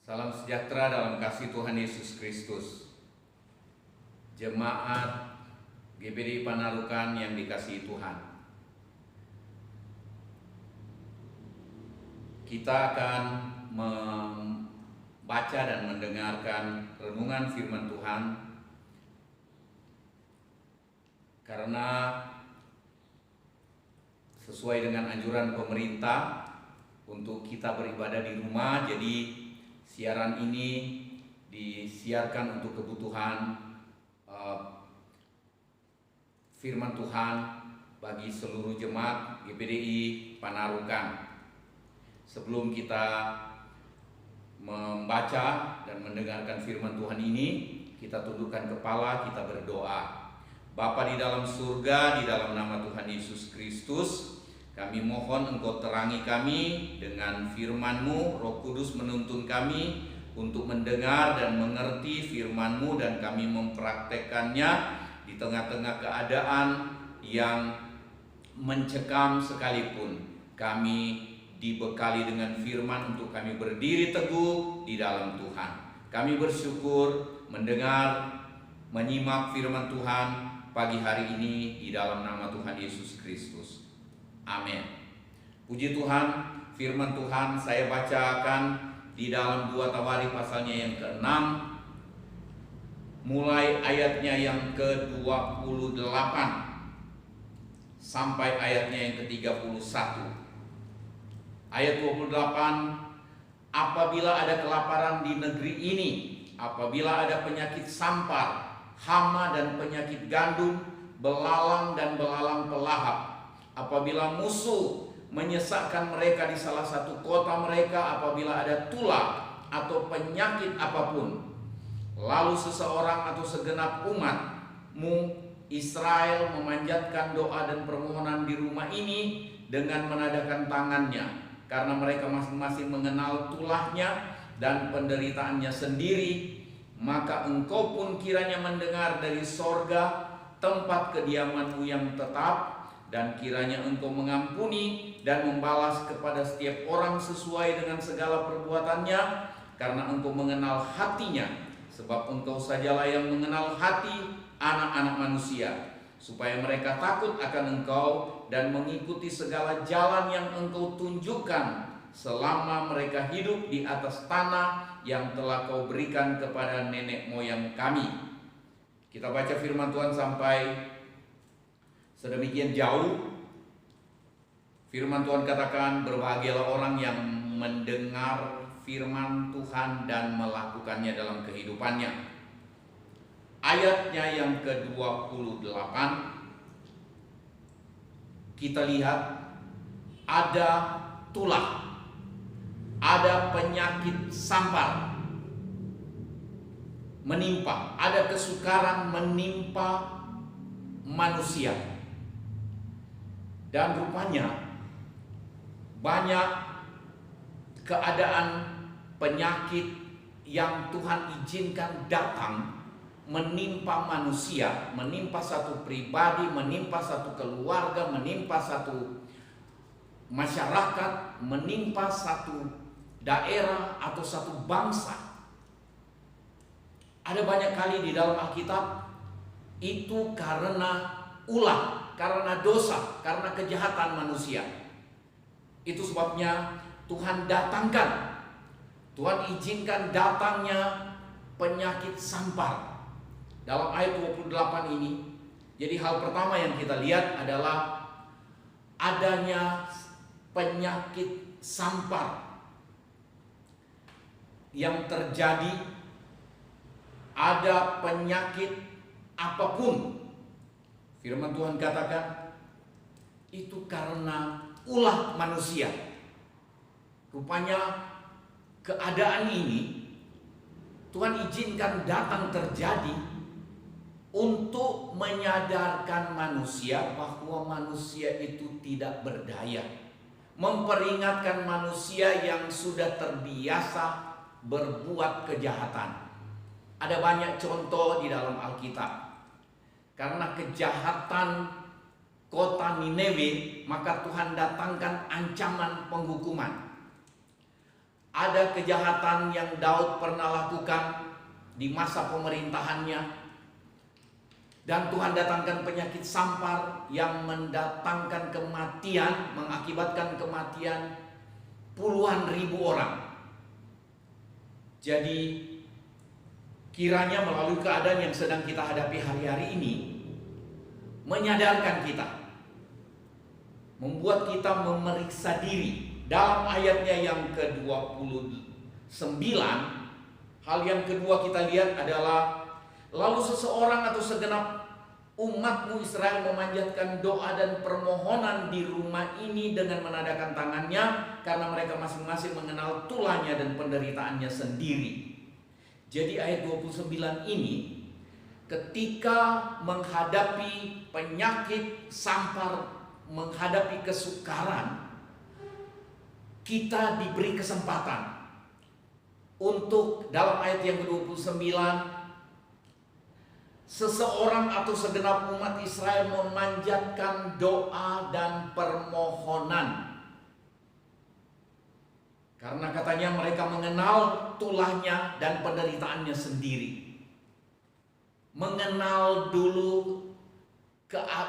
Salam sejahtera dalam kasih Tuhan Yesus Kristus. Jemaat GBDI Panarukan yang dikasihi Tuhan, kita akan membaca dan mendengarkan renungan firman Tuhan karena sesuai dengan anjuran pemerintah untuk kita beribadah di rumah. Jadi siaran ini disiarkan untuk kebutuhan firman Tuhan bagi seluruh jemaat GBDI Panarukan. Sebelum kita membaca dan mendengarkan firman Tuhan ini, kita tundukkan kepala, kita berdoa. Bapa di dalam surga, di dalam nama Tuhan Yesus Kristus, kami mohon Engkau terangi kami dengan firman-Mu. Roh Kudus menuntun kami untuk mendengar dan mengerti firman-Mu, dan kami mempraktekkannya di tengah-tengah keadaan yang mencekam sekalipun. Kami dibekali dengan firman untuk kami berdiri teguh di dalam Tuhan. Kami bersyukur mendengar, menyimak firman Tuhan pagi hari ini di dalam nama Tuhan Yesus Kristus. Amin. Puji Tuhan, firman Tuhan saya bacakan di dalam 2 Tawarikh pasalnya yang ke-6, mulai ayatnya yang ke-28 sampai ayatnya yang ke-31. Ayat 28, apabila ada kelaparan di negeri ini, apabila ada penyakit sampar, hama dan penyakit gandum, belalang dan belalang pelahap, apabila musuh menyesakkan mereka di salah satu kota mereka, apabila ada tulah atau penyakit apapun, lalu seseorang atau segenap umatmu Israel memanjatkan doa dan permohonan di rumah ini dengan menadakan tangannya, karena mereka masing-masing mengenal tulahnya dan penderitaannya sendiri, maka engkau pun kiranya mendengar dari sorga, tempat kediamanmu yang tetap, dan kiranya engkau mengampuni dan membalas kepada setiap orang sesuai dengan segala perbuatannya, karena engkau mengenal hatinya, sebab engkau sajalah yang mengenal hati anak-anak manusia, supaya mereka takut akan engkau dan mengikuti segala jalan yang engkau tunjukkan selama mereka hidup di atas tanah yang telah kau berikan kepada nenek moyang kami. Kita baca firman Tuhan sampai sedemikian jauh. Firman Tuhan katakan, berbahagialah orang yang mendengar firman Tuhan dan melakukannya dalam kehidupannya. Ayatnya yang ke-28, kita lihat ada tulah, ada penyakit sampar menimpa, ada kesukaran menimpa manusia. Dan rupanya banyak keadaan penyakit yang Tuhan izinkan datang menimpa manusia, menimpa satu pribadi, menimpa satu keluarga, menimpa satu masyarakat, menimpa satu daerah atau satu bangsa. Ada banyak kali di dalam Alkitab itu karena ulah, karena dosa, karena kejahatan manusia. Itu sebabnya Tuhan datangkan, Tuhan izinkan datangnya penyakit sampar dalam ayat 28 ini. Jadi hal pertama yang kita lihat adalah adanya penyakit sampar yang terjadi. Ada penyakit apapun, firman Tuhan katakan itu karena ulah manusia. Rupanya keadaan ini Tuhan izinkan datang terjadi untuk menyadarkan manusia bahwa manusia itu tidak berdaya, memperingatkan manusia yang sudah terbiasa berbuat kejahatan. Ada banyak contoh di dalam Alkitab. Karena kejahatan kota Nineve, maka Tuhan datangkan ancaman penghukuman. ada kejahatan yang Daud pernah lakukan di masa pemerintahannya. Dan Tuhan datangkan penyakit sampar yang mendatangkan kematian, mengakibatkan kematian puluhan ribu orang. Jadi kiranya melalui keadaan yang sedang kita hadapi hari-hari ini, menyadarkan kita, membuat kita memeriksa diri. Dalam ayatnya yang ke-29, hal yang kedua kita lihat adalah, lalu seseorang atau segenap umatmu Israel memanjatkan doa dan permohonan di rumah ini dengan menadakan tangannya, karena mereka masing-masing mengenal tulahnya dan penderitaannya sendiri. Jadi ayat 29 ini, ketika menghadapi penyakit sampar, menghadapi kesukaran, kita diberi kesempatan untuk, dalam ayat yang ke-29, seseorang atau segenap umat Israel memanjatkan doa dan permohonan. Karena katanya mereka mengenal tulahnya dan penderitaannya sendiri. Mengenal dulu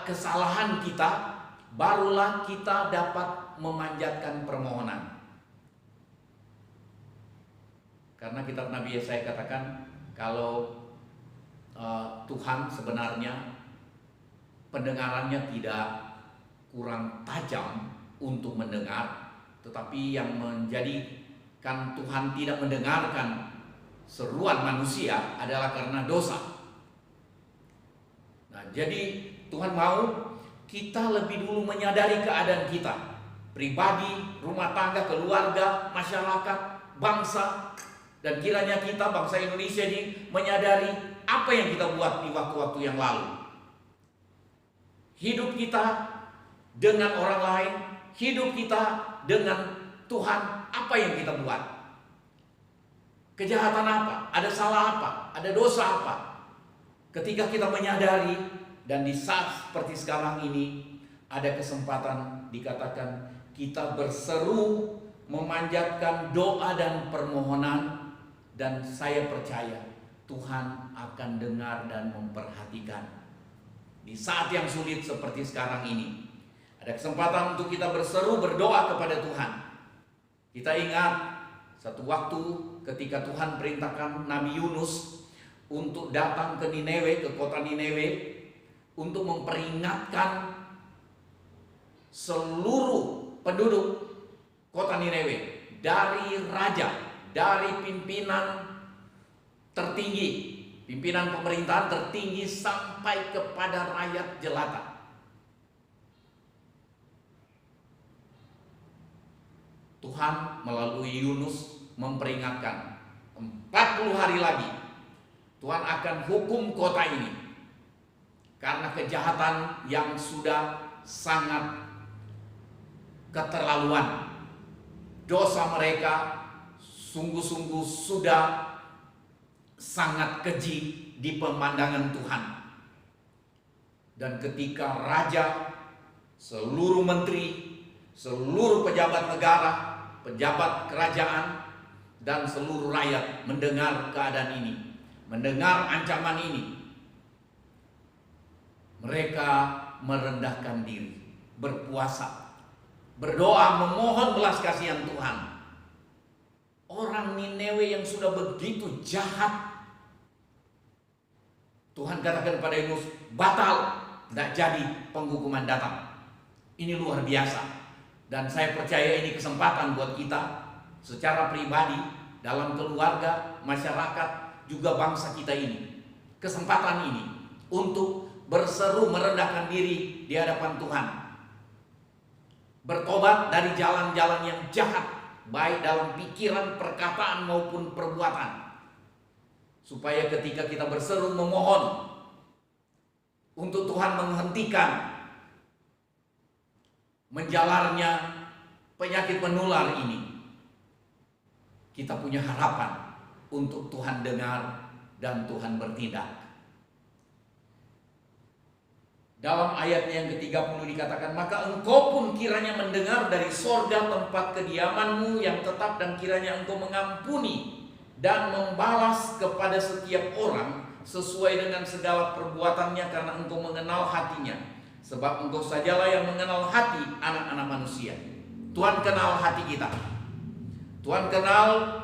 kesalahan kita, barulah kita dapat memanjatkan permohonan. Karena kitab Nabi Yesaya katakan, kalau Tuhan sebenarnya pendengarannya tidak kurang tajam untuk mendengar, tetapi yang menjadikan Tuhan tidak mendengarkan seruan manusia adalah karena dosa. Nah, jadi Tuhan mau kita lebih dulu menyadari keadaan kita, pribadi, rumah tangga, keluarga, masyarakat, bangsa, dan kiranya kita bangsa Indonesia ini menyadari apa yang kita buat di waktu-waktu yang lalu. Hidup kita dengan orang lain, hidup kita dengan Tuhan, apa yang kita buat? Kejahatan apa? Ada salah apa? Ada dosa apa? Ketika kita menyadari, dan di saat seperti sekarang ini, ada kesempatan dikatakan kita berseru, memanjatkan doa dan permohonan, dan saya percaya Tuhan akan dengar dan memperhatikan. Di saat yang sulit seperti sekarang ini, ada kesempatan untuk kita berseru, berdoa kepada Tuhan. Kita ingat satu waktu ketika Tuhan perintahkan Nabi Yunus untuk datang ke Nineve, ke kota Nineve, untuk memperingatkan seluruh penduduk kota Nineve, dari raja, dari pimpinan tertinggi, pimpinan pemerintahan tertinggi, sampai kepada rakyat jelata. Tuhan melalui Yunus memperingatkan, 40 hari lagi Tuhan akan hukum kota ini karena kejahatan yang sudah sangat keterlaluan. Dosa mereka sungguh-sungguh sudah sangat keji di pemandangan Tuhan. Dan ketika raja, seluruh menteri, seluruh pejabat negara, pejabat kerajaan, dan seluruh rakyat mendengar keadaan ini, mendengar ancaman ini, mereka merendahkan diri, berpuasa, berdoa, memohon belas kasihan Tuhan. Orang Nineve yang sudah begitu jahat, Tuhan katakan pada Yunus, batal, tidak jadi penghukuman datang. Ini luar biasa. Dan saya percaya ini kesempatan buat kita secara pribadi, dalam keluarga, masyarakat, juga bangsa kita ini. Kesempatan ini untuk berseru, merendahkan diri di hadapan Tuhan. Bertobat dari jalan-jalan yang jahat, baik dalam pikiran, perkataan maupun perbuatan. Supaya ketika kita berseru memohon untuk Tuhan menghentikan menjalarnya penyakit menular ini, kita punya harapan untuk Tuhan dengar dan Tuhan bertindak. Dalam ayatnya yang ke-30 dikatakan, maka engkau pun kiranya mendengar dari sorga tempat kediamanmu yang tetap, dan kiranya engkau mengampuni dan membalas kepada setiap orang sesuai dengan segala perbuatannya, karena engkau mengenal hatinya. Sebab engkau sajalah yang mengenal hati anak-anak manusia. Tuhan kenal hati kita. Tuhan kenal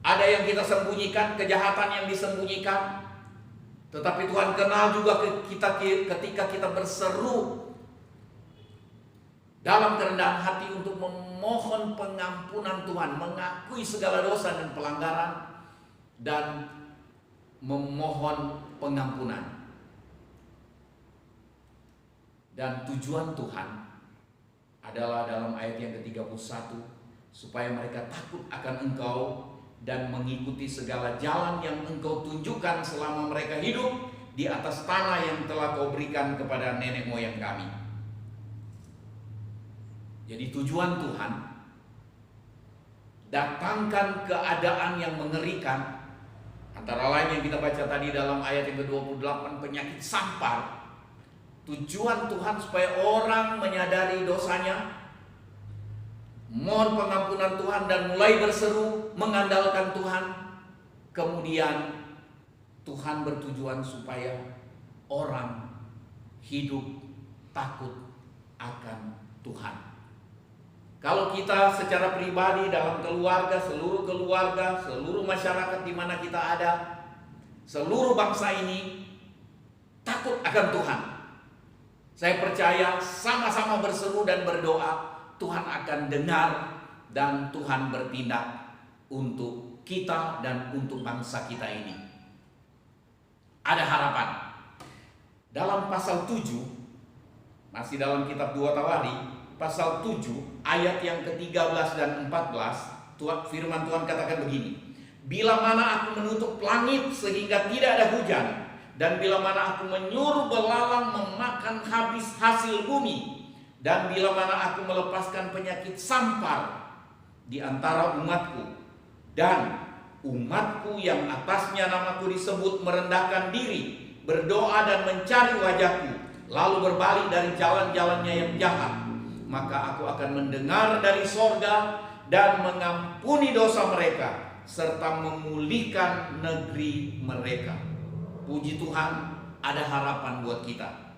ada yang kita sembunyikan, kejahatan yang disembunyikan. Tetapi Tuhan kenal juga kita ketika kita berseru dalam kerendahan hati untuk memohon pengampunan Tuhan, mengakui segala dosa dan pelanggaran, dan memohon pengampunan. Dan tujuan Tuhan adalah dalam ayat yang ke-31, supaya mereka takut akan Engkau dan mengikuti segala jalan yang Engkau tunjukkan selama mereka hidup di atas tanah yang telah Kau berikan kepada nenek moyang kami. Jadi tujuan Tuhan, datangkan keadaan yang mengerikan, antara lain yang kita baca tadi dalam ayat yang ke-28, penyakit sampar. Tujuan Tuhan supaya orang menyadari dosanya, mohon pengampunan Tuhan, dan mulai berseru mengandalkan Tuhan. Kemudian Tuhan bertujuan supaya orang hidup takut akan Tuhan. Kalau kita secara pribadi dalam keluarga, seluruh masyarakat di mana kita ada, seluruh bangsa ini takut akan Tuhan, saya percaya sama-sama berseru dan berdoa, Tuhan akan dengar dan Tuhan bertindak untuk kita dan untuk bangsa kita ini. Ada harapan. Dalam pasal 7, masih dalam kitab 2 Tawari, pasal 7 ayat yang ke-13 dan 14, firman Tuhan katakan begini, bila mana aku menutup langit sehingga tidak ada hujan, dan bila mana aku menyuruh belalang memakan habis hasil bumi, dan bila mana aku melepaskan penyakit sampar di antara umatku, dan umatku yang atasnya namaku disebut merendahkan diri, berdoa dan mencari wajahku, lalu berbalik dari jalan-jalannya yang jahat, maka aku akan mendengar dari sorga dan mengampuni dosa mereka, serta memulihkan negeri mereka. Puji Tuhan, ada harapan buat kita.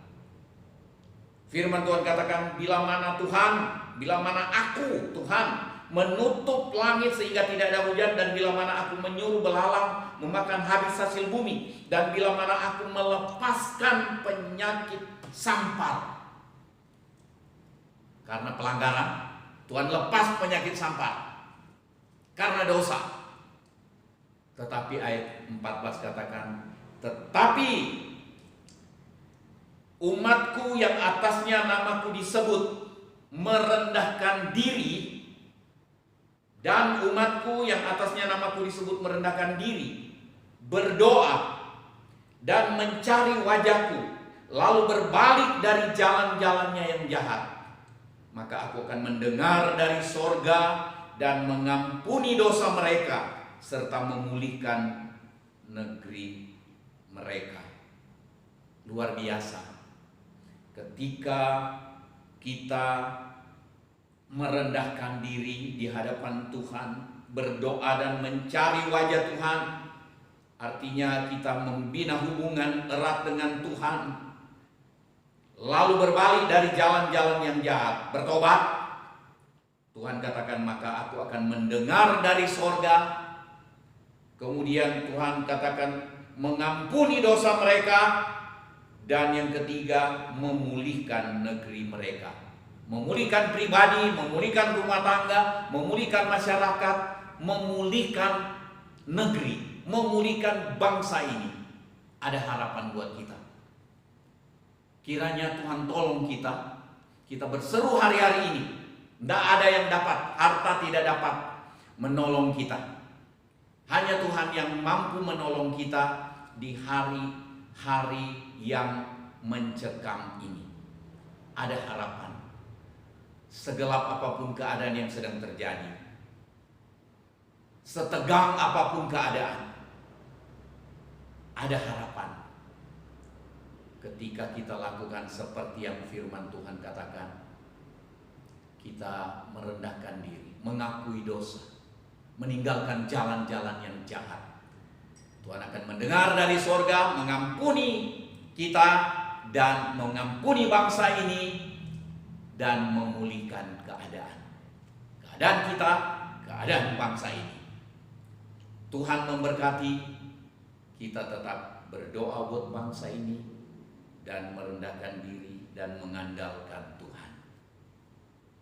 Firman Tuhan katakan, bila mana aku Tuhan menutup langit sehingga tidak ada hujan, dan bila mana aku menyuruh belalang memakan habis hasil bumi, dan bila mana aku melepaskan penyakit sampar. Karena pelanggaran, Tuhan lepas penyakit sampar karena dosa. Tetapi ayat 14 katakan, tetapi umatku yang atasnya namaku disebut merendahkan diri, dan umatku yang atasnya namaku disebut merendahkan diri, berdoa dan mencari wajahku, lalu berbalik dari jalan-jalannya yang jahat, maka aku akan mendengar dari sorga dan mengampuni dosa mereka, serta memulihkan negeri mereka. Luar biasa. Ketika kita merendahkan diri di hadapan Tuhan, berdoa dan mencari wajah Tuhan, artinya kita membina hubungan erat dengan Tuhan, lalu berbalik dari jalan-jalan yang jahat, bertobat, Tuhan katakan, maka aku akan mendengar dari sorga. Kemudian Tuhan katakan mengampuni dosa mereka, dan yang ketiga memulihkan negeri mereka. Memulihkan pribadi, memulihkan rumah tangga, memulihkan masyarakat, memulihkan negeri, memulihkan bangsa ini. Ada harapan buat kita. Kiranya Tuhan tolong kita. Kita berseru hari-hari ini. Tidak ada yang dapat, harta tidak dapat menolong kita. Hanya Tuhan yang mampu menolong kita di hari-hari yang mencekam ini. Ada harapan. Segelap apapun keadaan yang sedang terjadi, setegang apapun keadaan, ada harapan. ketika kita lakukan seperti yang firman Tuhan katakan, kita merendahkan diri, mengakui dosa, meninggalkan jalan-jalan yang jahat, Tuhan akan mendengar dari sorga, mengampuni kita dan mengampuni bangsa ini dan memulihkan keadaan kita, keadaan bangsa ini. Tuhan memberkati kita, tetap berdoa buat bangsa ini dan merendahkan diri dan mengandalkan Tuhan.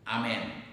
Amin.